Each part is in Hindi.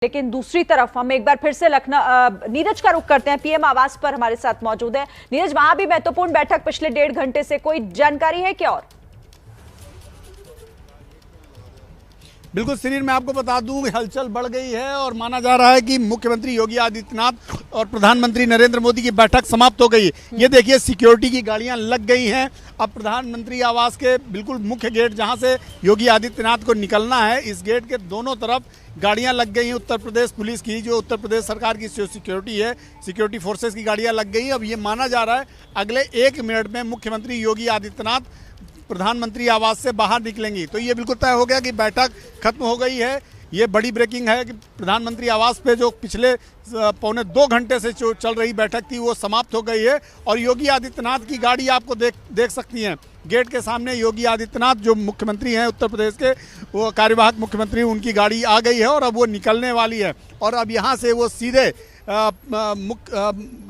लेकिन दूसरी तरफ हम एक बार फिर से लखनऊ नीरज का रुख करते हैं। पीएम आवास पर हमारे साथ मौजूद है नीरज। वहां भी महत्वपूर्ण बैठक पिछले 1.5 घंटे से, कोई जानकारी है क्या? और बिल्कुल शरीर में आपको बता दूं कि हलचल बढ़ गई है और माना जा रहा है कि मुख्यमंत्री योगी आदित्यनाथ और प्रधानमंत्री नरेंद्र मोदी की बैठक समाप्त हो गई। ये देखिए सिक्योरिटी की गाड़ियां लग गई हैं। अब प्रधानमंत्री आवास के बिल्कुल मुख्य गेट जहां से योगी आदित्यनाथ को निकलना है, इस गेट के दोनों तरफ गाड़ियां लग गई हैं। उत्तर प्रदेश पुलिस की, जो उत्तर प्रदेश सरकार की सिक्योरिटी है, सिक्योरिटी फोर्सेस की गाड़ियां लग गई। अब ये माना जा रहा है अगले 1 मिनट में मुख्यमंत्री योगी आदित्यनाथ प्रधानमंत्री आवास से बाहर निकलेंगी। तो ये बिल्कुल तय हो गया कि बैठक खत्म हो गई है। ये बड़ी ब्रेकिंग है कि प्रधानमंत्री आवास पे जो पिछले 1.25 घंटे से जो चल रही बैठक थी वो समाप्त हो गई है और योगी आदित्यनाथ की गाड़ी आपको देख सकती हैं गेट के सामने। योगी आदित्यनाथ जो मुख्यमंत्री हैं उत्तर प्रदेश के, वो कार्यवाहक मुख्यमंत्री, उनकी गाड़ी आ गई है और अब वो निकलने वाली है। और अब यहाँ से वो सीधे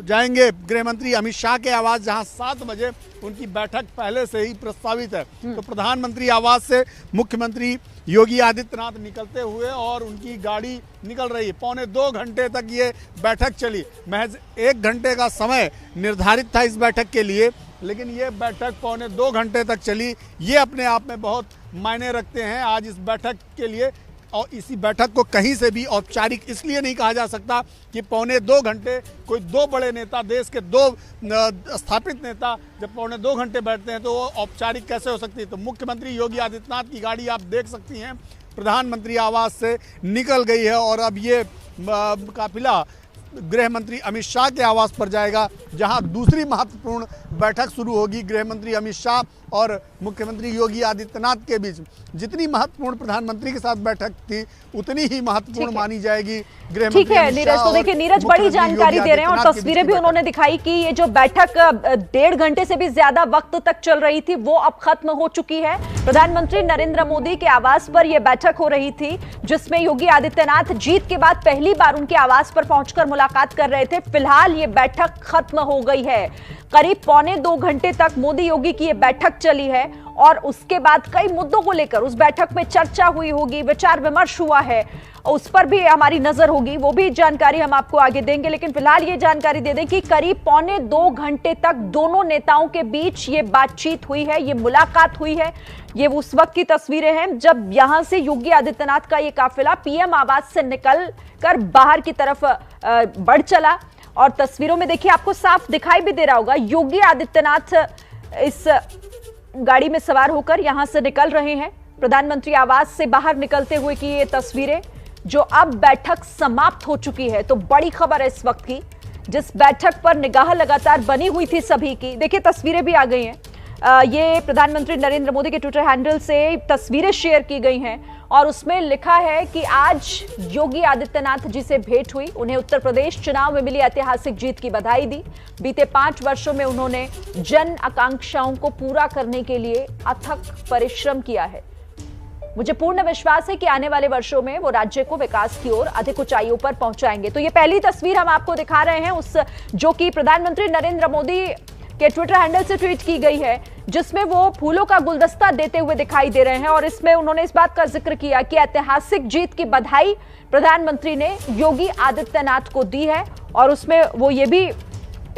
जाएंगे गृह मंत्री अमित शाह के आवास, जहां 7 बजे उनकी बैठक पहले से ही प्रस्तावित है। तो प्रधानमंत्री आवास से मुख्यमंत्री योगी आदित्यनाथ निकलते हुए और उनकी गाड़ी निकल रही है। 1.25 घंटे तक ये बैठक चली। महज 1 घंटे का समय निर्धारित था इस बैठक के लिए, लेकिन ये बैठक 1.25 घंटे तक चली। ये अपने आप में बहुत मायने रखते हैं आज इस बैठक के लिए। और इसी बैठक को कहीं से भी औपचारिक इसलिए नहीं कहा जा सकता कि 1.25 घंटे कोई 2 बड़े नेता, देश के 2 स्थापित नेता जब 1.25 घंटे बैठते हैं तो वो औपचारिक कैसे हो सकती है। तो मुख्यमंत्री योगी आदित्यनाथ की गाड़ी आप देख सकती हैं प्रधानमंत्री आवास से निकल गई है और अब ये काफिला गृह मंत्री अमित शाह के आवास पर जाएगा, जहां दूसरी महत्वपूर्ण बैठक शुरू होगी गृह मंत्री अमित शाह और मुख्यमंत्री योगी आदित्यनाथ के बीच। जितनी महत्वपूर्ण प्रधानमंत्री के साथ बैठक थी उतनी ही महत्वपूर्ण मानी जाएगी गृह मंत्री। ठीक है नीरज, तो देखिए नीरज बड़ी जानकारी दे रहे हैं और तस्वीरें भी उन्होंने दिखाई कि ये जो बैठक 1.5 घंटे से भी ज्यादा वक्त तक चल रही थी वो अब खत्म हो चुकी है। प्रधानमंत्री नरेंद्र मोदी के आवास पर यह बैठक हो रही थी, जिसमें योगी आदित्यनाथ जीत के बाद पहली बार उनके आवास पर पहुंचकर मुलाकात कर रहे थे। फिलहाल ये बैठक खत्म हो गई है। करीब 1.25 घंटे तक मोदी योगी की ये बैठक चली है और उसके बाद कई मुद्दों को लेकर उस बैठक में चर्चा हुई होगी, विचार विमर्श हुआ है, उस पर भी हमारी नजर होगी, वो भी जानकारी हम आपको आगे देंगे। लेकिन फिलहाल ये जानकारी दे दें कि करीब 1.25 घंटे तक दोनों नेताओं के बीच ये बातचीत हुई है, ये मुलाकात हुई है। ये उस वक्त की तस्वीरें हैं जब यहां से योगी आदित्यनाथ का ये काफिला पीएम आवास से निकल कर बाहर की तरफ बढ़ चला। और तस्वीरों में देखिए आपको साफ दिखाई भी दे रहा होगा योगी आदित्यनाथ इस गाड़ी में सवार होकर यहां से निकल रहे हैं प्रधानमंत्री आवास से बाहर निकलते हुए की ये तस्वीरें, जो अब बैठक समाप्त हो चुकी है। तो बड़ी खबर है इस वक्त की, जिस बैठक पर निगाह लगातार बनी हुई थी सभी की। देखिए तस्वीरें भी आ गई हैं। ये प्रधानमंत्री नरेंद्र मोदी के ट्विटर हैंडल से तस्वीरें शेयर की गई हैं और उसमें लिखा है कि आज योगी आदित्यनाथ जी से भेंट हुई। उन्हें उत्तर प्रदेश चुनाव में मिली ऐतिहासिक जीत की बधाई दी। बीते 5 वर्षों में उन्होंने जन आकांक्षाओं को पूरा करने के लिए अथक परिश्रम किया है। मुझे पूर्ण विश्वास है कि आने वाले वर्षों में वो राज्य को विकास की ओर अधिक ऊंचाइयों पर पहुंचाएंगे। तो ये पहली तस्वीर हम आपको दिखा रहे हैं उस जो कि प्रधानमंत्री नरेंद्र मोदी के ट्विटर हैंडल से ट्वीट की गई है, जिसमें वो फूलों का गुलदस्ता देते हुए दिखाई दे रहे हैं। और इसमें उन्होंने इस बात का जिक्र किया कि ऐतिहासिक जीत की बधाई प्रधानमंत्री ने योगी आदित्यनाथ को दी है और उसमें वो ये भी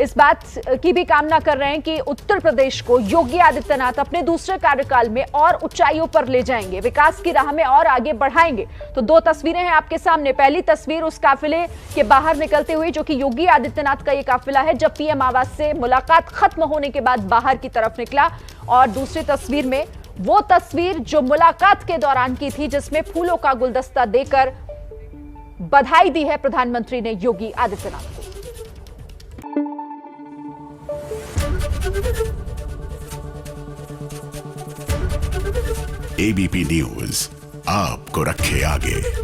इस बात की भी कामना कर रहे हैं कि उत्तर प्रदेश को योगी आदित्यनाथ अपने दूसरे कार्यकाल में और ऊंचाइयों पर ले जाएंगे, विकास की राह में और आगे बढ़ाएंगे। तो 2 तस्वीरें हैं आपके सामने। पहली तस्वीर उस काफिले के बाहर निकलते हुए, जो कि योगी आदित्यनाथ का ये काफिला है जब पीएम आवास से मुलाकात खत्म होने के बाद बाहर की तरफ निकला। और दूसरी तस्वीर में वो तस्वीर जो मुलाकात के दौरान की थी, जिसमें फूलों का गुलदस्ता देकर बधाई दी है प्रधानमंत्री ने योगी आदित्यनाथ को। एबीपी न्यूज आपको रखे आगे।